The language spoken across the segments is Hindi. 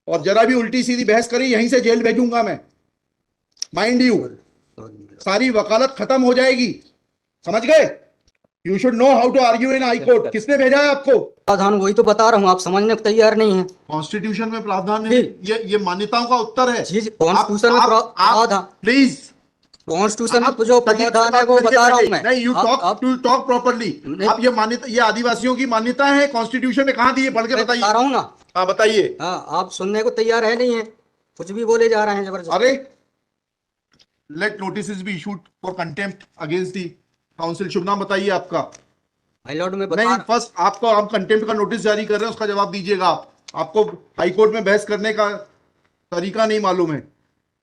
और जरा भी उल्टी सीधी बहस करी यहीं से जेल भेजूंगा मैं, माइंड यू। सारी वकालत खत्म हो जाएगी, समझ गए? You should know how to argue in high court. किसने भेजा है आपको? प्रावधान वही तो बता रहा हूँ, आप समझने को तैयार नहीं है। कॉन्स्टिट्यूशन में प्रावधान है, ये मान्यताओं का उत्तर है। जी कॉन्स्टिट्यूशन में प्रावधान, प्लीज कॉन्स्टिट्यूशन में जो प्रावधान है वो बता रहा हूँ मैं। नहीं, यू टॉक प्रॉपर्ली। आप ये मान्यता, ये आदिवासियों की मान्यता है, कॉन्स्टिट्यूशन में कहाँ दी है? पढ़ के बताइए। बता रहा हूँ ना। हाँ बताइए। हाँ, आप सुनने को तैयार है नहीं है, कुछ भी बोले जा रहे हैं जबरदस्त। अरे let notice be issued for contempt against the council. शुभ नाम बताइए आपका। हाई लॉर्ड में नहीं, फर्स्ट आपको हम कंटेम्प्ट का नोटिस जारी कर रहे हैं, उसका जवाब दीजिएगा आप। आपको हाई कोर्ट में बहस करने का तरीका नहीं मालूम है।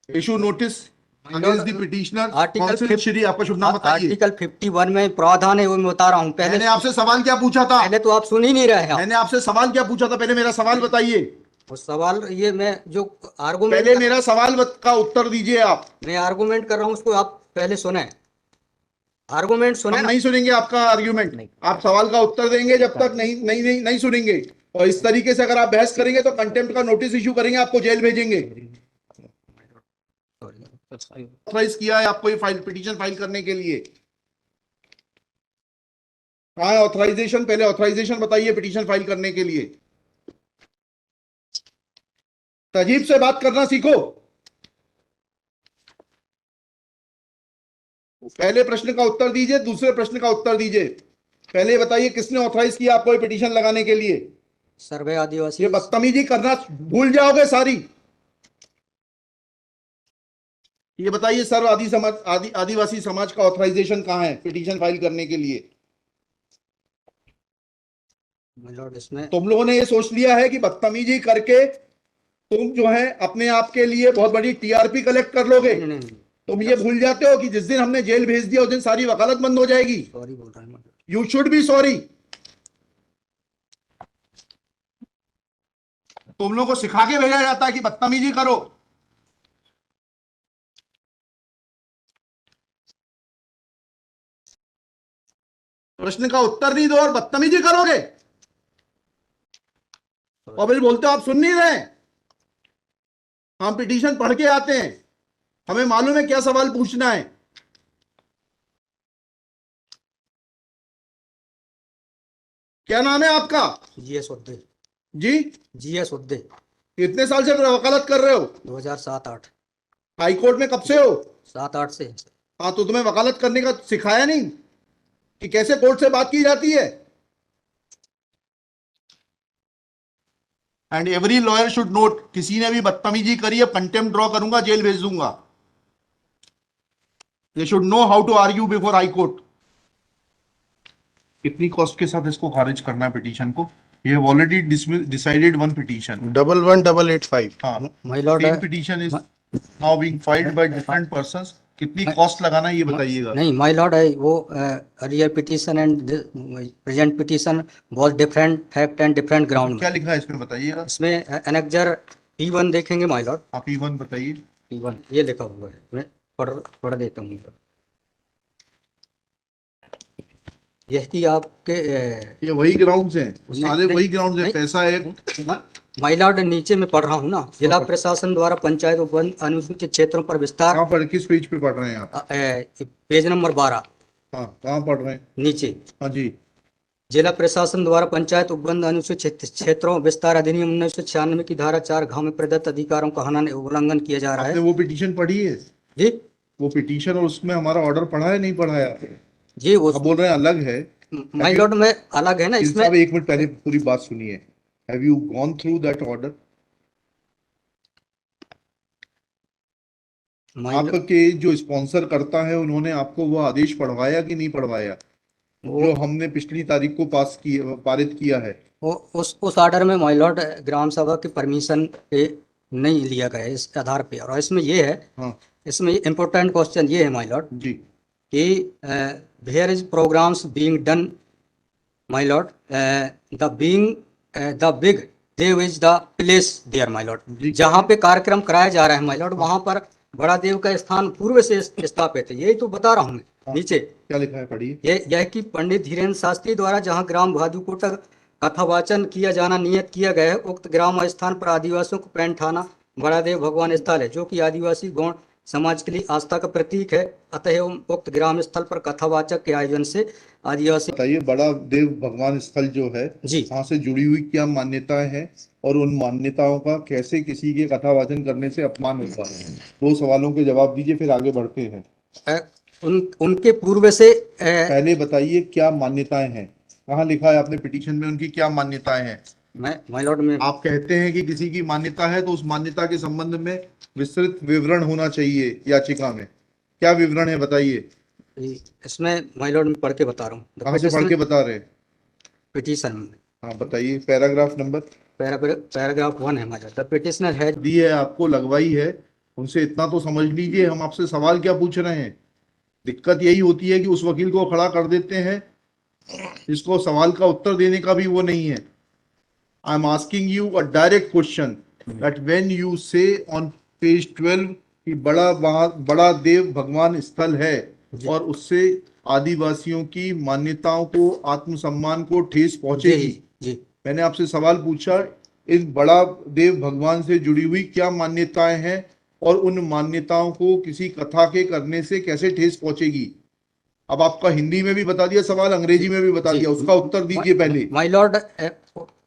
Issue notice against the petitioner council. Shri, आपका शुभ नाम बताइए। आर्टिकल 51 में प्रावधान है, वो मैं बता रहा हूँ। पहले मैंने आपसे सवाल क्या पूछा था? पहले तो आप सुन ही नहीं रहे हैं। मैंने आपसे सवाल क्या पूछा था? पहले मेरा सवाल बताइए। वो सवाल ये मैं जो आर्गुमेंट, पहले मेरा सवाल का उत्तर दीजिए आप। मैं आर्गुमेंट कर रहा हूँ उसको आप पहले सुने, आर्गुमेंट सुने। हम नहीं सुनेंगे आपका आर्ग्यूमेंट, आप सवाल का उत्तर देंगे जब तक नहीं सुनेंगे। और इस तरीके से अगर आप बहस करेंगे तो कंटेम्प्ट का नोटिस इशू करेंगे, आपको जेल भेजेंगे। ऑथराइज किया है आपको ये फाइल, पिटीशन फाइल करने के लिए? कहाँ है ऑथराइजेशन? पहले ऑथराइजेशन बताइए पिटीशन फाइल करने के लिए। तजीब से बात करना सीखो। पहले प्रश्न का उत्तर दीजिए, दूसरे प्रश्न का उत्तर दीजिए। पहले बताइए किसने ऑथराइज किया आपको ये पिटीशन लगाने के लिए? सर्वे आदिवासी। ये बदतमीजी करना भूल जाओगे सारी। ये बताइए सर्व आदिवासी समाज का ऑथराइजेशन कहाँ है पिटीशन फाइल करने के लिए? इसमें तुम लोगों ने ये सोच लिया है कि बदतमीजी करके तुम जो है अपने आप के लिए बहुत बड़ी टीआरपी कलेक्ट कर लोगे। तुम ये भूल जाते हो कि जिस दिन हमने जेल भेज दिया उस दिन सारी वकालत बंद हो जाएगी। सॉरी बोल रहा हूं। You should be sorry. तुम लोगों को सिखा के भेजा जाता है कि बदतमीजी करो। प्रश्न का उत्तर नहीं दो और बदतमीजी करोगे, और फिर बोलते हो आप सुन नहीं रहे। हम पिटीशन पढ़ के आते हैं, हमें मालूम है क्या सवाल पूछना है। क्या नाम है आपका? जीएस उद्दे। जी जीएस उद्दे। कितने साल से वकालत कर रहे हो? 2007-8। हाई कोर्ट में कब से हो? 7-8 से। हाँ, तो तुम्हें वकालत करने का सिखाया नहीं कि कैसे कोर्ट से बात की जाती है? And every lawyer should note, किसी ने भी बदतमीजी करी है कंटेम्प्ट ड्रॉ करूंगा, जेल भेज दूंगा। They should know how to argue before high court. कितनी कॉस्ट के साथ इसको खारिज करना है पिटीशन को? ये have already decided one petition 11885। हाँ, my lord, same petition is now being filed by different persons. कितनी कॉस्ट लगाना है ये बताइएगा। नहीं माय लॉर्ड है वो earlier petition and present petition was different fact and different ground. क्या लिखा है इसमें बताइएगा। इसमें एनेक्जर P1 देखेंगे माय लॉर्ड। आप P1 बताइए। P1 ये लिखा हुआ है, मैं पढ़ देता हूँ। यही आपके ये वही ग्राउंड्स हैं, सारे वही ग्राउंड्स हैं। पैसा है माय लॉर्ड, नीचे में पढ़ रहा हूँ ना। जिला प्रशासन द्वारा पंचायत उपवन अनुसूचित क्षेत्रों पर विस्तार। कहाँ पर, किस पेज पे पढ़ रहे हैं आप? Page number 12। हाँ, कहाँ पढ़ रहे हैं? नीचे। हाँ जी। जिला प्रशासन द्वारा पंचायत उपबंध अनुसूचित क्षेत्रों विस्तार अधिनियम 1996 की धारा 4 में प्रदत्त अधिकारों का हनन उल्लंघन किया जा रहा है। आपने वो पिटीशन पढ़ी है? जी वो पिटीशन और उसमें हमारा ऑर्डर पढ़ा है नहीं पढ़ा है? जी वो आप बोल रहे हैं अलग है। माय लॉर्ड में अलग है ना इसमें। एक मिनट पहले पूरी बात सुनिए। Have you gone through that order? आपके जो स्पॉन्सर करता है उन्होंने आपको वो आदेश पढ़वाया कि नहीं पढ़वाया जो हमने पिछली तारीख को पारित किया है? उस ऑर्डर में माय लॉर्ड ग्राम सभा की परमिशन पे नहीं लिया गया इस आधार पे। और इसमें ये है, हाँ, इसमें इम्पोर्टेंट क्वेश्चन ये है माय लॉर्ड जी कि where is programs being done my lord, the big Dev is the place there my lord. जहाँ पे कार्यक्रम कराया जा रहा है माय लॉर्ड, वहाँ पर बड़ा देव का स्थान पूर्व से स्थापित है। यही तो बता रहा हूँ मैं। नीचे क्या लिखा है पढ़िए। यह कि पंडित धीरेन्द्र शास्त्री द्वारा जहाँ ग्राम भादुकोटा कथावाचन किया जाना नियत किया गया है। उक्त ग्राम स्थान पर आदिवासियों को पैंट थाना बड़ादेव भगवान स्थल है, जो कि आदिवासी गौण समाज के लिए आस्था का प्रतीक है। अतः उक्त ग्राम स्थल पर कथावाचक के आयोजन से आदिवासी। बताइए, बड़ा देव भगवान स्थल जो है जी, वहां से जुड़ी हुई क्या मान्यताएं हैं और उन मान्यताओं का कैसे किसी के कथावाचन करने से अपमान होता है? दो सवालों के जवाब दीजिए, फिर आगे बढ़ते हैं। उनके पूर्व से पहले बताइए क्या मान्यताएं हैं, कहाँ लिखा है आपने पिटीशन में उनकी क्या मान्यताएं हैं? मैं माय लॉर्ड में आप कहते हैं कि किसी की मान्यता है तो उस मान्यता के संबंध में विस्तृत विवरण होना चाहिए याचिका में। क्या विवरण है बताइए। इसमें माय लॉर्ड में पढ़ के बता रहा हूँ। कहाँ से पढ़ के बता रहे हैं? पिटीशन में हाँ बताइए, पैराग्राफ नंबर। पैराग्राफ 1 है my lord. The petitioner has. दी है आपको, लगवाई है, उनसे इतना तो समझ लीजिए हम आपसे सवाल क्या पूछ रहे हैं। दिक्कत यही होती है कि उस वकील को खड़ा कर देते हैं जिसको सवाल का उत्तर देने का भी वो नहीं है। I am asking you a direct question that when you से ऑन पेज 12 कि बड़ा देव भगवान स्थल है और उससे आदिवासियों की मान्यताओं को, आत्मसम्मान को ठेस पहुंचेगी। जी मैंने आपसे सवाल पूछा, इस बड़ा देव भगवान से जुड़ी हुई क्या मान्यताएं हैं और उन मान्यताओं को किसी कथा के करने से कैसे ठेस पहुंचेगी। अब आपका हिंदी में भी बता दिया सवाल, अंग्रेजी में भी बता दिया, उसका उत्तर दीजिए पहले। माय लॉर्ड,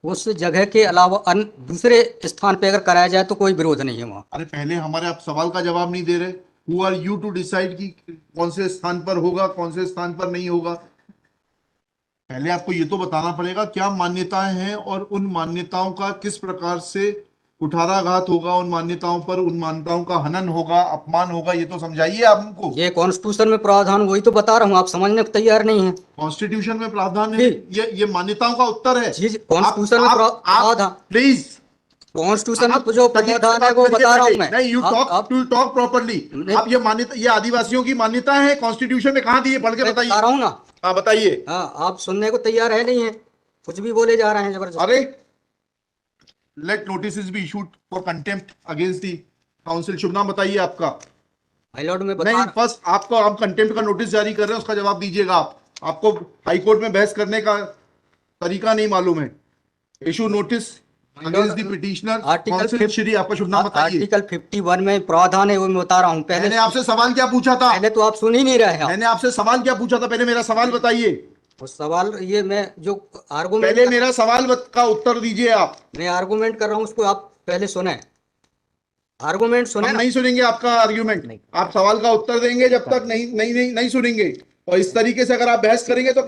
उस जगह के अलावा अन्य दूसरे स्थान पे अगर कराया जाए तो कोई विरोध नहीं है वहाँ। अरे पहले हमारे आप सवाल का जवाब नहीं दे रहे। Who are you to decide कि कौन से स्थान पर होगा, कौन से स्थान पर नहीं होगा। पहले आपको ये तो बताना पड़ेगा क्या मान्यताएं हैं और उन मान्यताओं का किस प्रकार से कुठाराघात होगा, उन मान्यताओं पर, उन मान्यताओं का हनन होगा, अपमान होगा, ये तो समझाइए आप हमको। ये कॉन्स्टिट्यूशन में प्रावधान, वही तो बता रहा हूँ, आप समझने को तैयार नहीं है। कॉन्स्टिट्यूशन में प्रावधान है, ये मान्यताओं का उत्तर है। जी, कॉन्स्टिट्यूशन में प्रावधान, प्लीज, कॉन्स्टिट्यूशन में जो प्रावधान है वो बता रहा हूँ मैं। नहीं, यू टॉक प्रॉपर्ली। आप ये मान्यता, ये आदिवासियों की मान्यता है, कॉन्स्टिट्यूशन में कहाँ दी है, पढ़ के बताइए। बता रहा हूँ ना। हाँ बताइए। हाँ, आप सुनने को तैयार है नहीं है, कुछ भी बोले जा रहे हैं जबरदस्त। अरे, let notice be issued for contempt against the council. शुभ नाम बताइए आपका। माय लॉर्ड में नहीं, फर्स्ट आपको, आप कंटेम्प्ट का नोटिस जारी कर रहे हैं, उसका जवाब दीजिएगा आप। आपको हाई कोर्ट में बहस करने का तरीका नहीं मालूम है। Issue notice against the petitioner council Shri. आपका शुभ नाम बताइए। आर्टिकल 51 में प्रावधान है, वो मैं बता रहा हूँ। पहले मैंने आपसे सवाल क्या पूछा था? पहले तो आप सुन ही नहीं रहे हैं। मैंने आपसे सवाल क्या पूछा था? पहले मेरा सवाल बताइए। वो सवाल, ये मैं जो आर्गूमेंट, पहले मेरा सवाल का उत्तर दीजिए आप। मैं आर्गूमेंट कर रहा हूँ, उसको आप पहले सुने, आर्गूमेंट सुने हम ना। नहीं सुनेंगे आपका आर्ग्यूमेंट। आप सवाल का उत्तर देंगे जब तक नहीं नहीं नहीं नहीं सुनेंगे। और इस तरीके से अगर आप बहस करेंगे तो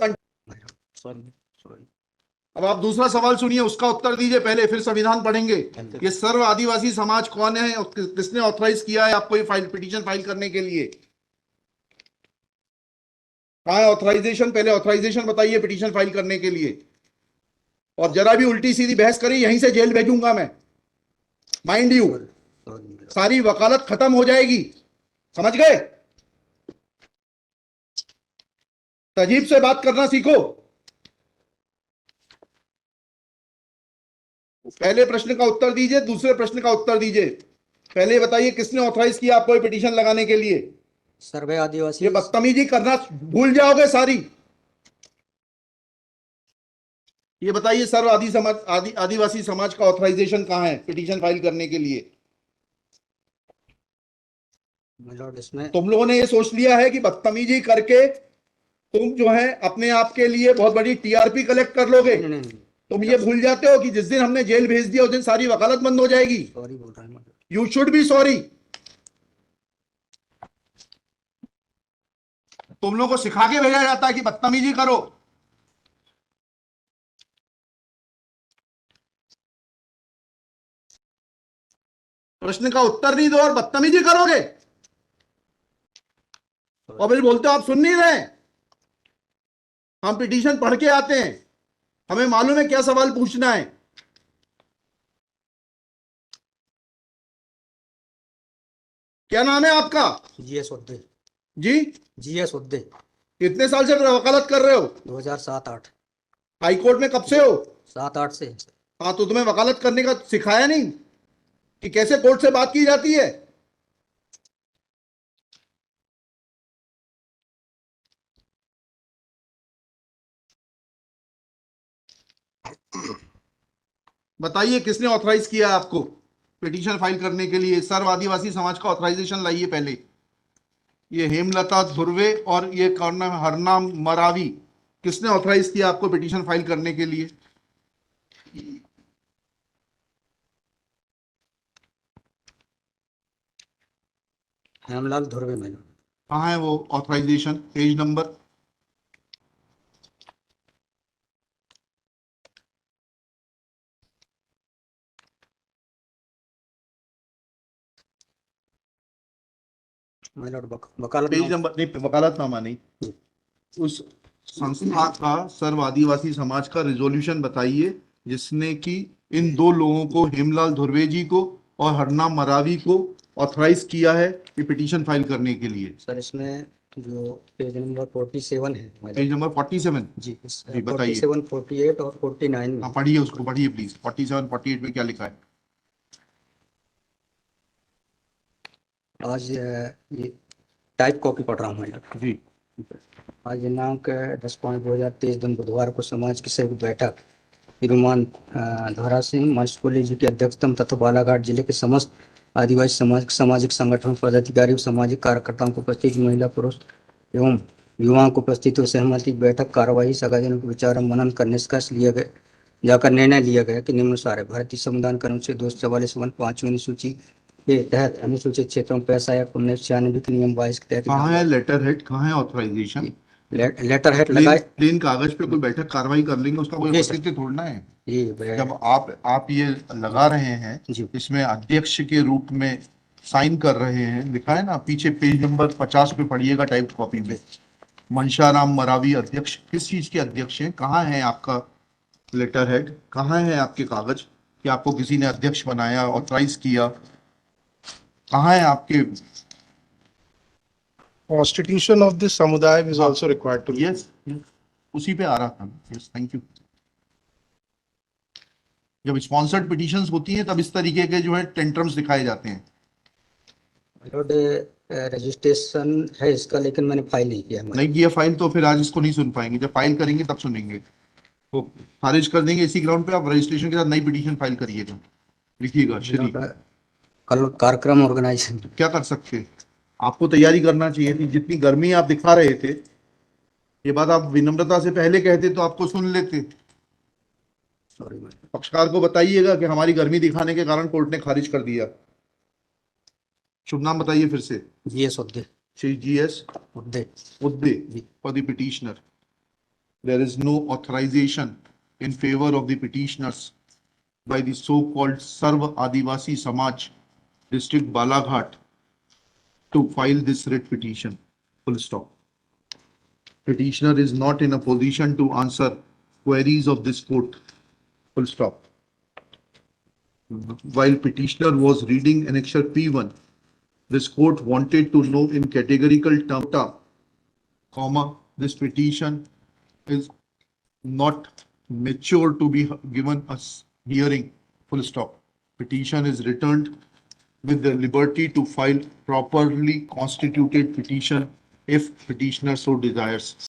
अब आप दूसरा सवाल सुनिए, उसका उत्तर दीजिए पहले, फिर संविधान पढ़ेंगे। ये सर्व आदिवासी समाज कौन है और किसने ऑथराइज किया है आपको ये पिटीशन फाइल करने के लिए? कहाँ है ऑथराइजेशन? पहले ऑथराइजेशन बताइए पिटीशन फाइल करने के लिए। और जरा भी उल्टी सीधी बहस करी, यहीं से जेल भेजूंगा मैं, माइंड यू। सारी वकालत खत्म हो जाएगी, समझ गए? तजीब से बात करना सीखो। पहले प्रश्न का उत्तर दीजिए, दूसरे प्रश्न का उत्तर दीजिए। पहले बताइए किसने ऑथराइज किया आपको ये पिटीशन लगाने के लिए? सर्वे आदिवासी। ये बदतमीजी करना भूल जाओगे सारी। ये बताइए सर्व आदिवासी समाज का ऑथराइजेशन कहाँ है पिटीशन फाइल करने के लिए? इसमें तुम लोगों ने ये सोच लिया है कि बदतमीजी करके तुम जो है अपने आप के लिए बहुत बड़ी टीआरपी कलेक्ट कर लोगे। तुम ये भूल जाते हो कि जिस दिन हमने जेल भेज दिया उस दिन सारी वकालत बंद हो जाएगी। सॉरी बोल रहा हूँ। You should be sorry. तुम लोगों को सिखा के भेजा जाता है कि बदतमीजी करो। प्रश्न का उत्तर नहीं दो और बदतमीजी करोगे, और फिर बोलते हो आप सुन नहीं रहे। हम पिटीशन पढ़ के आते हैं, हमें मालूम है क्या सवाल पूछना है। क्या नाम है आपका? जीएस उद्दे। जी, जीएस उद्दे। कितने साल से वकालत कर रहे हो? 2007-8। हाई कोर्ट में कब से हो? 7-8 से। हाँ, तो तुम्हें वकालत करने का सिखाया नहीं कि कैसे कोर्ट से बात की जाती है? बताइए किसने ऑथराइज किया आपको पिटीशन फाइल करने के लिए? सर्व आदिवासी समाज का ऑथराइजेशन लाइए पहले। ये हेमलता धुर्वे और ये कौन है, हरनाम मरावी, किसने ऑथराइज किया आपको पिटीशन फाइल करने के लिए? Hemlal Dhurve my lord. कहाँ है वो authorization? Page number? My lord वकालत पेज नंबर नहीं, वकालतनामा नहीं, उस संस्था का सर्व आदिवासी समाज का रिजोल्यूशन बताइए जिसने कि इन दो लोगों को, हेमलाल धुर्वे जी को और हरनाम मरावी को, ऑथराइज किया है कि पिटीशन फाइल करने के लिए। सर इसमें जो पेज नंबर 47 है my lord। Page number 47? जी जी, बताइए। 47, 48 और 49 में। हाँ, पढ़िए उसको, पढ़िए प्लीज। 47, 48 में क्या लिखा है? आज ये टाइप कॉपी पढ़ रहा हूँ मैं। जी। आज दिनांक 10/5/2023 दिन बुधवार को समाज की संयुक्त बैठक श्रीमान धोरा सिंह मस्कोली जी की अध्यक्षता में तथा बालाघाट जिले के समस्त आदिवासी समाज सामाजिक संगठन पदाधिकारी और सामाजिक कार्यकर्ताओं को उपस्थित महिला पुरुष एवं युवाओं को उपस्थित हो सहमति बैठक कार्यवाही सगाजनों को विचार और मनन कर निष्कर्ष लिया गया जाकर निर्णय लिया गया कि निम्नानुसार है। भारतीय संविधान के अनुच्छेद 244 अनुसूची के तहत अनुसूचित क्षेत्रों में पैसा या 1996 के नियम 22 के तहत कहाँ है लेटर हेड, कहाँ है ऑथराइजेशन? लेटर हेड प्लेन लगाए। प्लेन कागज पे कोई बैठक कार्रवाई कर लेंगे, उसका कोई जी सर। औचित्य थोड़ना है। ये जब आप ये लगा रहे हैं, जी। इसमें अध्यक्ष के रूप में साइन कर रहे हैं, लिखा है ना पीछे, पेज नंबर 50 पे पढ़िएगा टाइप कॉपी में। मनशाराम मरावी अध्यक्ष, किस चीज के अध्यक्ष हैं? कहाँ है आपका लेटर हेड? कहाँ है आपके कागज कि आपको किसी ने अध्यक्ष बनाया, ऑथराइज किया? कहाँ है आपके? Constitution of this samudaya is हाँ, also required to be. Yes, उसी पे आ रहा था। Yes, thank you. जब स्पॉन्सर्ड पिटीशंस होती हैं तब इस तरीके के जो है टेंट्रम्स दिखाए जाते हैं। लॉर्ड रजिस्ट्रेशन है इसका, लेकिन मैंने फाइल नहीं किया। नहीं किया फाइल तो फिर आज इसको नहीं सुन पाएंगे, जब फाइल करेंगे तब सुनेंगे। तो खारिज कर देंगे इसी ग्राउंड पे। आप रजिस्ट्रेशन के साथ नई पिटीशन फाइल करिएगा, लिखिएगा श्री। कल कार्यक्रम ऑर्गेनाइजेशन क्या कर सकते हैं? आपको तैयारी करना चाहिए थी। जितनी गर्मी आप दिखा रहे थे, ये बात आप विनम्रता से पहले कहते तो आपको सुन लेते। सॉरी पक्षकार को बताइएगा कि हमारी गर्मी दिखाने के कारण कोर्ट ने खारिज कर दिया। शुभ नाम बताइए फिर से। GS Udde. Shri GS Udde. Udde for the petitioner. There is no authorization in favor of the petitioners by the so-called Sarva Adivasi Samaj, District Balaghat, to file this writ petition. Full stop. Petitioner is not in a position to answer queries of this court. Full stop. While petitioner was reading annexure P1, this court wanted to know in categorical terms, comma, this petition is not mature to be given a hearing, full stop. Petition is returned with the liberty to file properly constituted petition if petitioner so desires.